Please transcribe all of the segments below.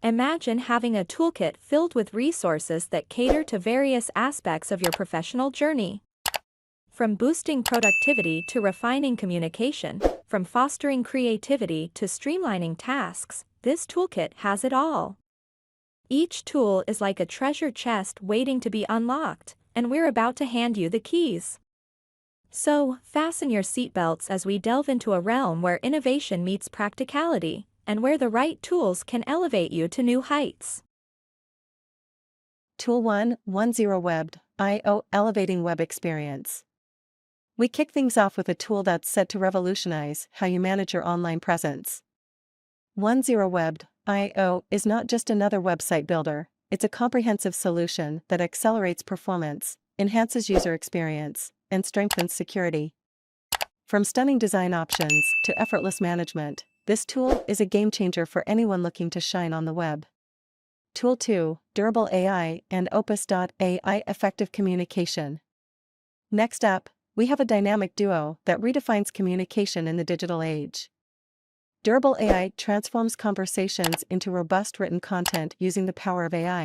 Imagine having a toolkit filled with resources that cater to various aspects of your professional journey. From boosting productivity to refining communication, from fostering creativity to streamlining tasks, this toolkit has it all. Each tool is like a treasure chest waiting to be unlocked, and we're about to hand you the keys. So, fasten your seatbelts as we delve into a realm where innovation meets practicality, and where the right tools can elevate you to new heights. Tool 1, 10 Web.io Elevating Web Experience. We kick things off with a tool that's set to revolutionize how you manage your online presence. 10 Web.io is not just another website builder, it's a comprehensive solution that accelerates performance, enhances user experience, and strengthens security. From stunning design options to effortless management, this tool is a game changer for anyone looking to shine on the web. Tool 2, Durable AI and Opus.ai Effective Communication. Next up, we have a dynamic duo that redefines communication in the digital age. Durable AI transforms conversations into robust written content using the power of AI.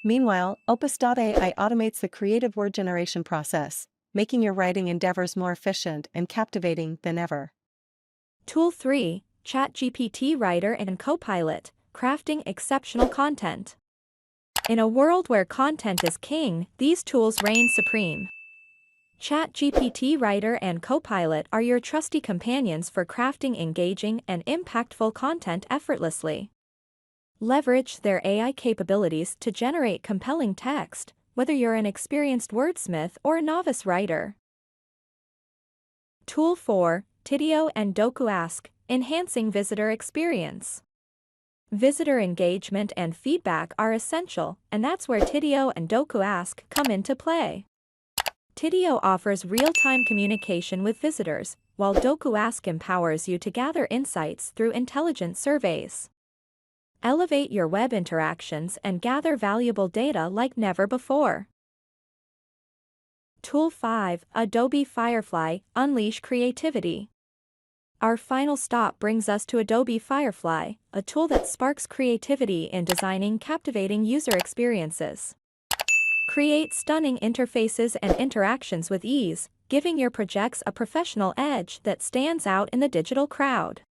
Meanwhile, Opus.ai automates the creative word generation process, making your writing endeavors more efficient and captivating than ever. Tool 3, ChatGPT Writer and Copilot, Crafting Exceptional Content. In a world where content is king, these tools reign supreme. ChatGPT Writer and Copilot are your trusty companions for crafting engaging and impactful content effortlessly. Leverage their AI capabilities to generate compelling text, whether you're an experienced wordsmith or a novice writer. Tool 4, Tidio and DokuAsk, Enhancing Visitor Experience. Visitor engagement and feedback are essential, and that's where Tidio and DokuAsk come into play. Tidio offers real-time communication with visitors, while DokuAsk empowers you to gather insights through intelligent surveys. Elevate your web interactions and gather valuable data like never before. Tool 5, Adobe Firefly, Unleash Creativity. Our final stop brings us to Adobe Firefly, a tool that sparks creativity in designing captivating user experiences. Create stunning interfaces and interactions with ease, giving your projects a professional edge that stands out in the digital crowd.